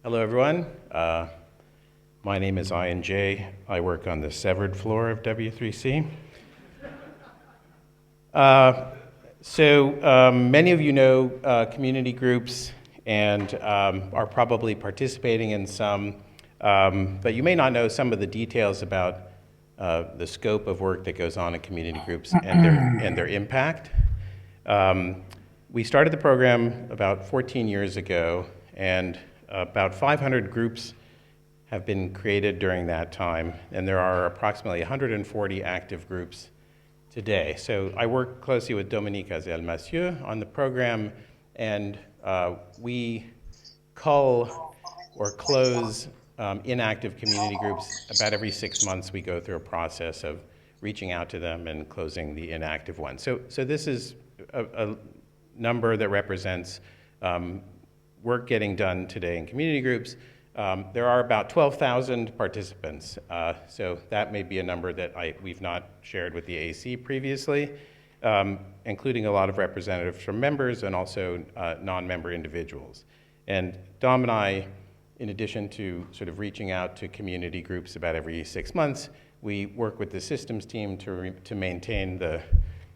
Hello, everyone. My name is Ian J. I work on the severed floor of W3C. Many of you know community groups and are probably participating in some, but you may not know some of the details about the scope of work that goes on in community groups and their impact. We started the program about 14 years ago, and about 500 groups have been created during that time, and there are approximately 140 active groups today. So I work closely with Dominique Azel-Massieu on the program, and we cull or close inactive community groups. About every 6 months, we go through a process of reaching out to them and closing the inactive ones. So this is a number that represents work getting done today in community groups. There are about 12,000 participants, so that may be a number that we've not shared with the AC previously, including a lot of representatives from members and also non-member individuals. And Dom and I, in addition to sort of reaching out to community groups about every 6 months, we work with the systems team to maintain the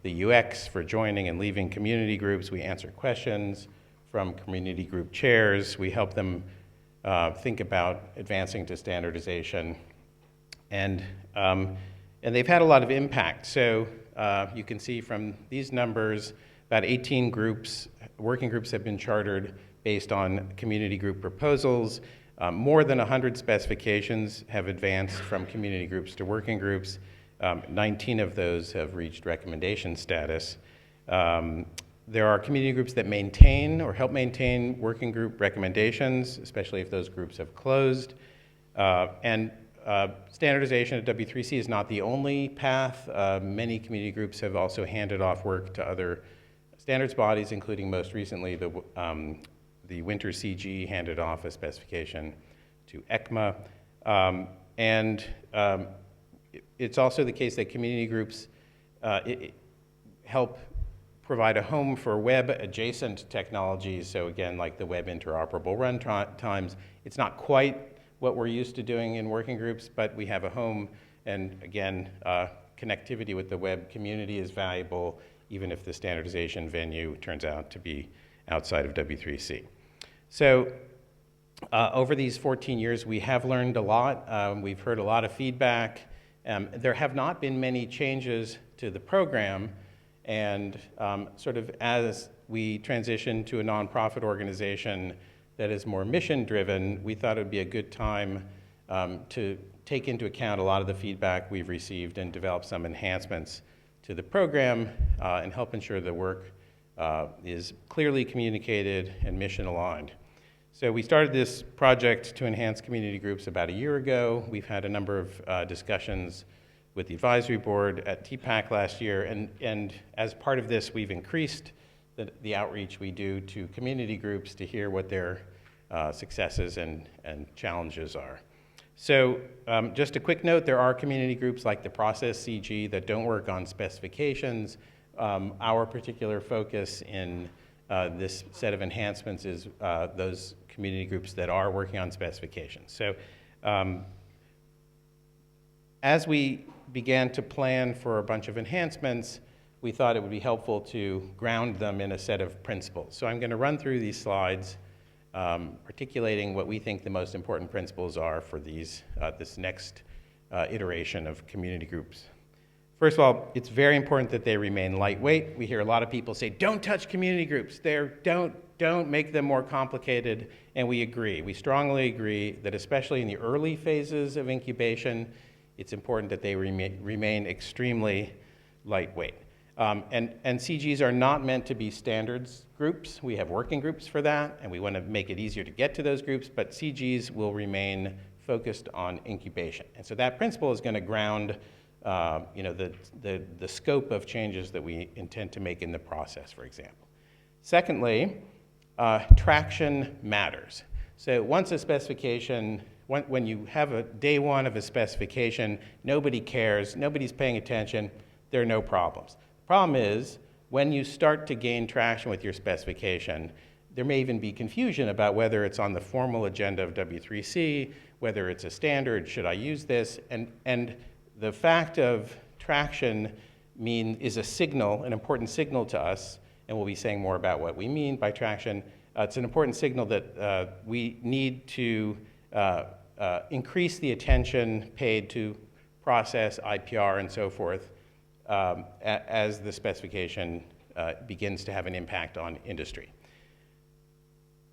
UX for joining and leaving community groups. We answer questions from community group chairs. We help them think about advancing to standardization. And they've had a lot of impact. So you can see from these numbers, about 18 groups, working groups have been chartered based on community group proposals. More than 100 specifications have advanced from community groups to working groups. 19 of those have reached recommendation status. There are community groups that maintain or help maintain working group recommendations, especially if those groups have closed. Standardization at W3C is not the only path. Many community groups have also handed off work to other standards bodies, including most recently the Winter CG handed off a specification to ECMA. It's also the case that community groups help provide a home for web-adjacent technologies. So again, like the web interoperable run times. It's not quite what we're used to doing in working groups, but we have a home. And again, connectivity with the web community is valuable, even if the standardization venue turns out to be outside of W3C. So over these 14 years, we have learned a lot. We've heard a lot of feedback. There have not been many changes to the program. And sort of as we transition to a nonprofit organization that is more mission-driven, we thought it would be a good time to take into account a lot of the feedback we've received and develop some enhancements to the program and help ensure the work is clearly communicated and mission-aligned. So we started this project to enhance community groups about a year ago. We've had a number of discussions with the advisory board at TPAC last year, and as part of this, we've increased the outreach we do to community groups to hear what their successes and challenges are. So just a quick note, there are community groups like the Process CG that don't work on specifications. Our particular focus in this set of enhancements is those community groups that are working on specifications. So as we began to plan for a bunch of enhancements, we thought it would be helpful to ground them in a set of principles. So I'm going to run through these slides, articulating what we think the most important principles are for this next iteration of community groups. First of all, it's very important that they remain lightweight. We hear a lot of people say, don't touch community groups. Don't make them more complicated, and we agree. We strongly agree that especially in the early phases of incubation, it's important that they remain extremely lightweight. And CGs are not meant to be standards groups. We have working groups for that, and we want to make it easier to get to those groups, but CGs will remain focused on incubation. And so that principle is going to ground the scope of changes that we intend to make in the process, for example. Secondly, traction matters. So once a specification, when you have a day one of a specification, nobody cares, nobody's paying attention, there are no problems. The problem is when you start to gain traction with your specification, there may even be confusion about whether it's on the formal agenda of W3C, whether it's a standard, should I use this? And the fact of traction is a signal, an important signal to us, and we'll be saying more about what we mean by traction. It's an important signal that we need to increase the attention paid to process, IPR, and so forth as the specification begins to have an impact on industry.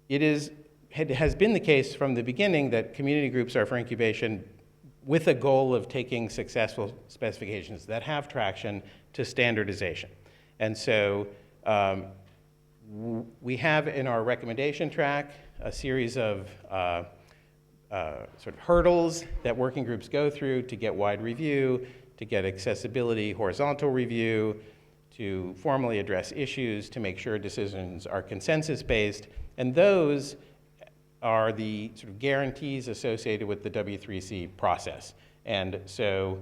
It has been the case from the beginning that community groups are for incubation with a goal of taking successful specifications that have traction to standardization. And so we have in our recommendation track a series of sort of hurdles that working groups go through to get wide review, to get accessibility horizontal review, to formally address issues, to make sure decisions are consensus-based. And those are the sort of guarantees associated with the W3C process. And so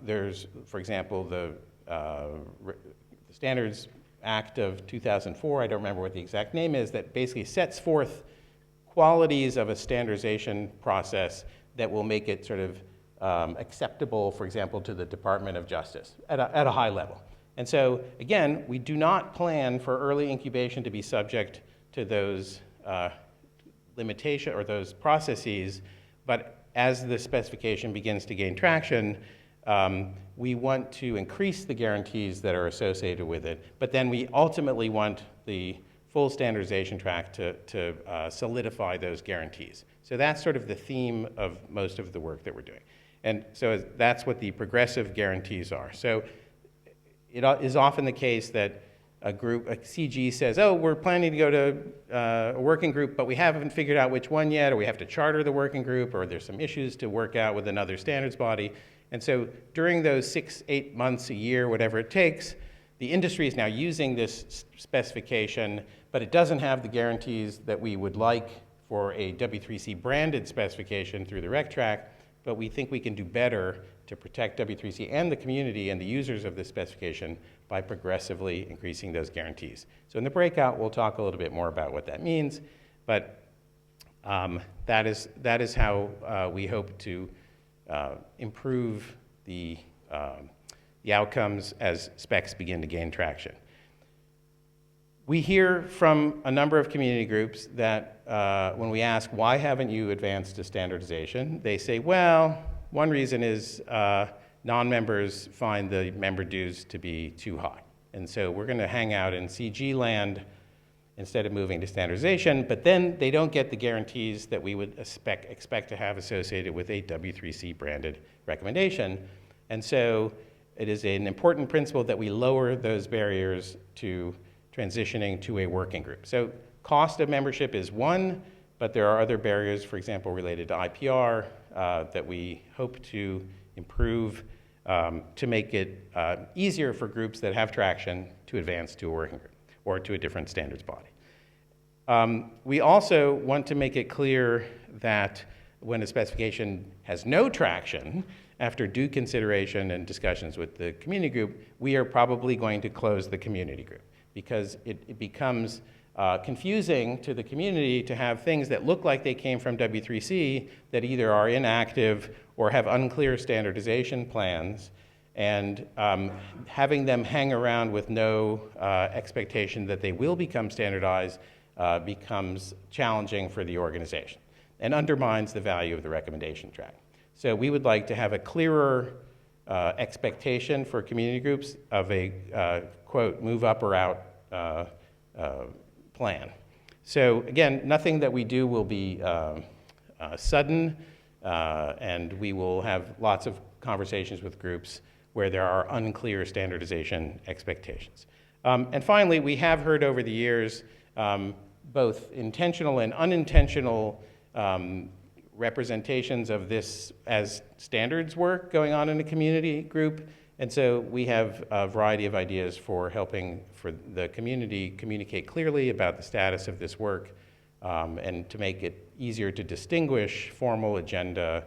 there's, for example, the Standards Act of 2004, I don't remember what the exact name is, that basically sets forth qualities of a standardization process that will make it sort of acceptable, for example, to the Department of Justice at a high level. And so, again, we do not plan for early incubation to be subject to those limitations or those processes, but as the specification begins to gain traction, we want to increase the guarantees that are associated with it, but then we ultimately want the full standardization track to solidify those guarantees. So that's sort of the theme of most of the work that we're doing. And so that's what the progressive guarantees are. So it is often the case that a CG says, oh, we're planning to go to a working group, but we haven't figured out which one yet, or we have to charter the working group, or there's some issues to work out with another standards body. And so during those 6, 8 months, a year, whatever it takes, the industry is now using this specification, but it doesn't have the guarantees that we would like for a W3C branded specification through the rec track, but we think we can do better to protect W3C and the community and the users of this specification by progressively increasing those guarantees. So in the breakout, we'll talk a little bit more about what that means, but that is how we hope to improve the outcomes as specs begin to gain traction. We hear from a number of community groups that when we ask, why haven't you advanced to standardization? They say, well, one reason is non-members find the member dues to be too high. And so we're going to hang out in CG land instead of moving to standardization, but then they don't get the guarantees that we would expect to have associated with a W3C branded recommendation. And so it is an important principle that we lower those barriers to transitioning to a working group. So cost of membership is one, but there are other barriers, for example, related to IPR that we hope to improve to make it easier for groups that have traction to advance to a working group or to a different standards body. We also want to make it clear that when a specification has no traction, after due consideration and discussions with the community group, we are probably going to close the community group because it becomes confusing to the community to have things that look like they came from W3C that either are inactive or have unclear standardization plans, and having them hang around with no expectation that they will become standardized becomes challenging for the organization and undermines the value of the recommendation track. So we would like to have a clearer expectation for community groups of a, quote, move up or out plan. So again, nothing that we do will be sudden, and we will have lots of conversations with groups where there are unclear standardization expectations. And finally, we have heard over the years both intentional and unintentional representations of this as standards work going on in a community group. And so we have a variety of ideas for helping for the community communicate clearly about the status of this work and to make it easier to distinguish formal agenda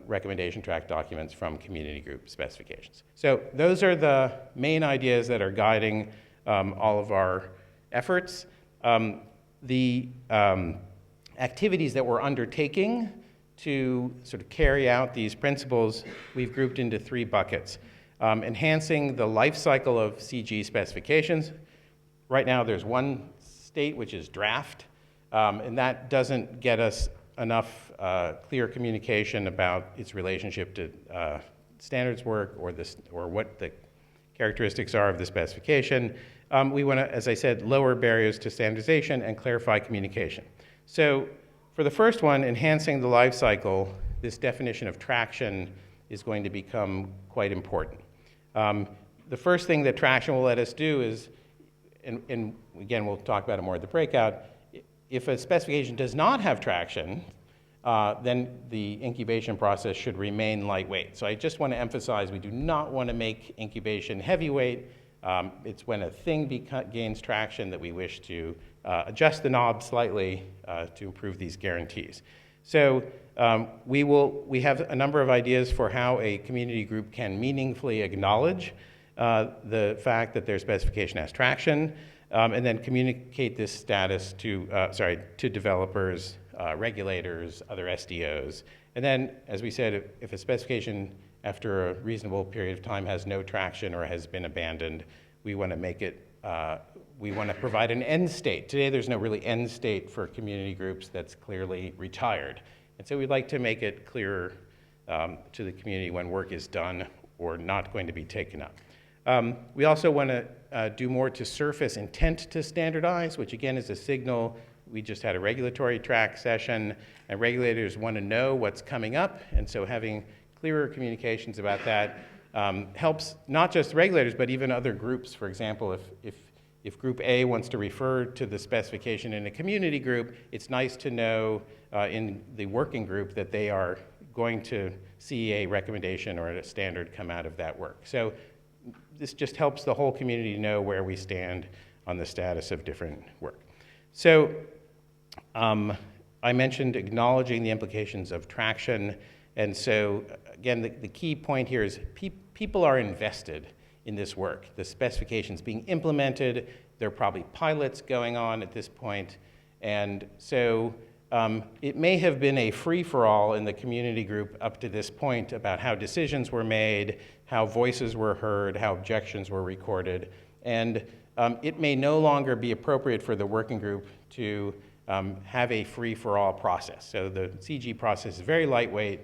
recommendation track documents from community group specifications. So those are the main ideas that are guiding all of our efforts. The activities that we're undertaking to sort of carry out these principles, we've grouped into 3 buckets. Enhancing the life cycle of CG specifications. Right now there's one state, which is draft, and that doesn't get us enough clear communication about its relationship to standards work or what the characteristics are of the specification. We want to, as I said, lower barriers to standardization and clarify communication. So for the first one, enhancing the life cycle, this definition of traction is going to become quite important. The first thing that traction will let us do is, and again, we'll talk about it more at the breakout, if a specification does not have traction, then the incubation process should remain lightweight. So I just want to emphasize we do not want to make incubation heavyweight. It's when a thing gains traction that we wish to adjust the knob slightly to improve these guarantees. So we have a number of ideas for how a community group can meaningfully acknowledge the fact that their specification has traction, and then communicate this status to developers, regulators, other SDOs. And then, as we said, if a specification after a reasonable period of time has no traction or has been abandoned, we want to make it, we want to provide an end state. Today there's no really end state for community groups that's clearly retired. And so we'd like to make it clearer to the community when work is done or not going to be taken up. We also want to do more to surface intent to standardize, which again is a signal. We just had a regulatory track session, and regulators want to know what's coming up, and so having clearer communications about that helps not just regulators, but even other groups. For example, if Group A wants to refer to the specification in a community group, it's nice to know in the working group that they are going to see a recommendation or a standard come out of that work. So this just helps the whole community know where we stand on the status of different work. So I mentioned acknowledging the implications of traction. And so, again, the key point here is people are invested in this work. The specification's being implemented. There are probably pilots going on at this point. And so it may have been a free-for-all in the community group up to this point about how decisions were made, how voices were heard, how objections were recorded. And it may no longer be appropriate for the working group to have a free-for-all process. So the CG process is very lightweight.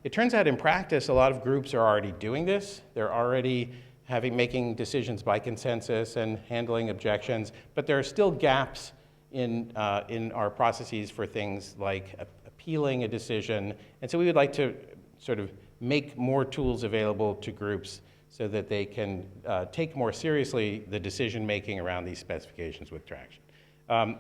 It turns out in practice, a lot of groups are already doing this. They're already making decisions by consensus and handling objections, but there are still gaps in our processes for things like appealing a decision. And so we would like to sort of make more tools available to groups so that they can take more seriously the decision-making around these specifications with traction.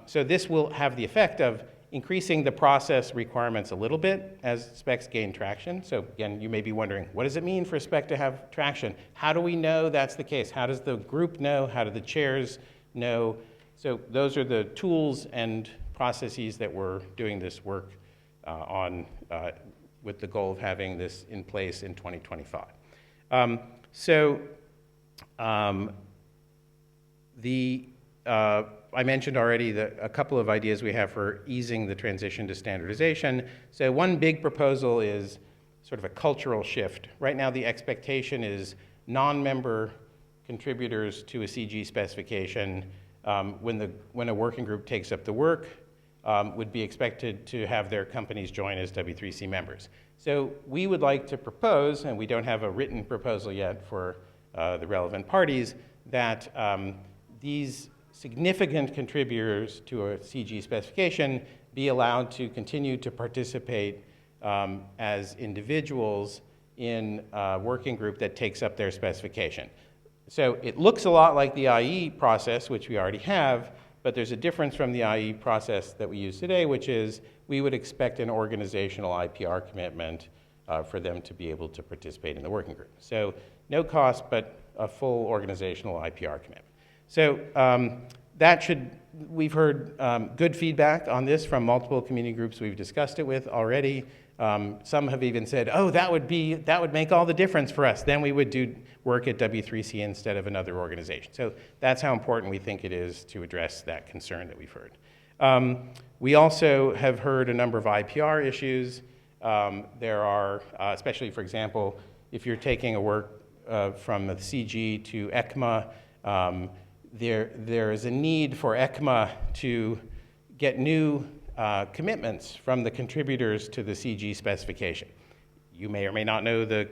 So this will have the effect of increasing the process requirements a little bit as specs gain traction. So again, you may be wondering, what does it mean for a spec to have traction? How do we know that's the case? How does the group know? How do the chairs know? So those are the tools and processes that we're doing this work on with the goal of having this in place in 2025. I mentioned already a couple of ideas we have for easing the transition to standardization. So one big proposal is sort of a cultural shift. Right now the expectation is non-member contributors to a CG specification when a working group takes up the work would be expected to have their companies join as W3C members. So we would like to propose, and we don't have a written proposal yet for the relevant parties, that these significant contributors to a CG specification be allowed to continue to participate as individuals in a working group that takes up their specification. So it looks a lot like the IE process, which we already have, but there's a difference from the IE process that we use today, which is we would expect an organizational IPR commitment for them to be able to participate in the working group. So no cost, but a full organizational IPR commitment. So we've heard good feedback on this from multiple community groups we've discussed it with already. Some have even said, oh, that would make all the difference for us. Then we would do work at W3C instead of another organization. So that's how important we think it is to address that concern that we've heard. We also have heard a number of IPR issues. There are, especially for example, if you're taking a work from the CG to ECMA, there is a need for ECMA to get new commitments from the contributors to the CG specification. You may or may not know the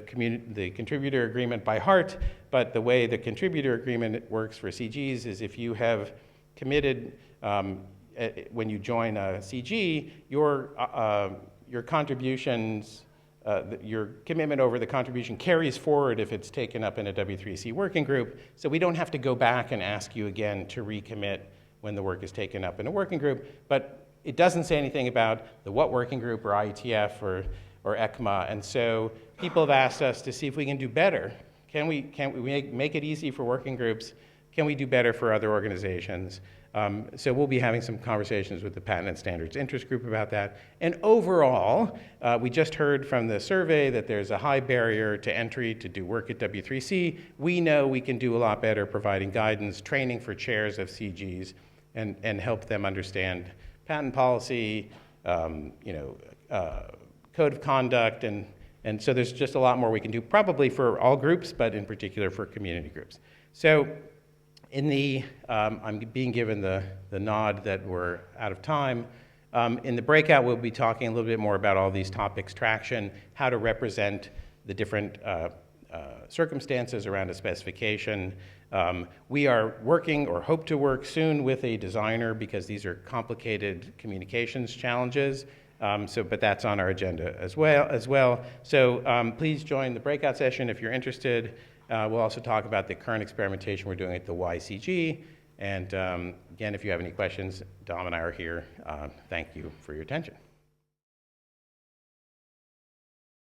contributor agreement by heart, but the way the contributor agreement works for CGs is if you have committed, when you join a CG, your contributions, your commitment over the contribution carries forward if it's taken up in a W3C working group, so we don't have to go back and ask you again to recommit when the work is taken up in a working group, but it doesn't say anything about the what working group or IETF or ECMA, and so people have asked us to see if we can do better. Can we make it easy for working groups? Can we do better for other organizations? So we'll be having some conversations with the Patent and Standards Interest Group about that. And overall, we just heard from the survey that there's a high barrier to entry to do work at W3C. We know we can do a lot better providing guidance, training for chairs of CGs, and help them understand patent policy, code of conduct, and so there's just a lot more we can do, probably for all groups, but in particular for community groups. So in I'm being given the nod that we're out of time. In the breakout, we'll be talking a little bit more about all these topics, traction, how to represent the different circumstances around a specification. We are working or hope to work soon with a designer because these are complicated communications challenges. But that's on our agenda as well. So please join the breakout session if you're interested. We'll also talk about the current experimentation we're doing at the YCG. And again, if you have any questions, Dom and I are here. Thank you for your attention.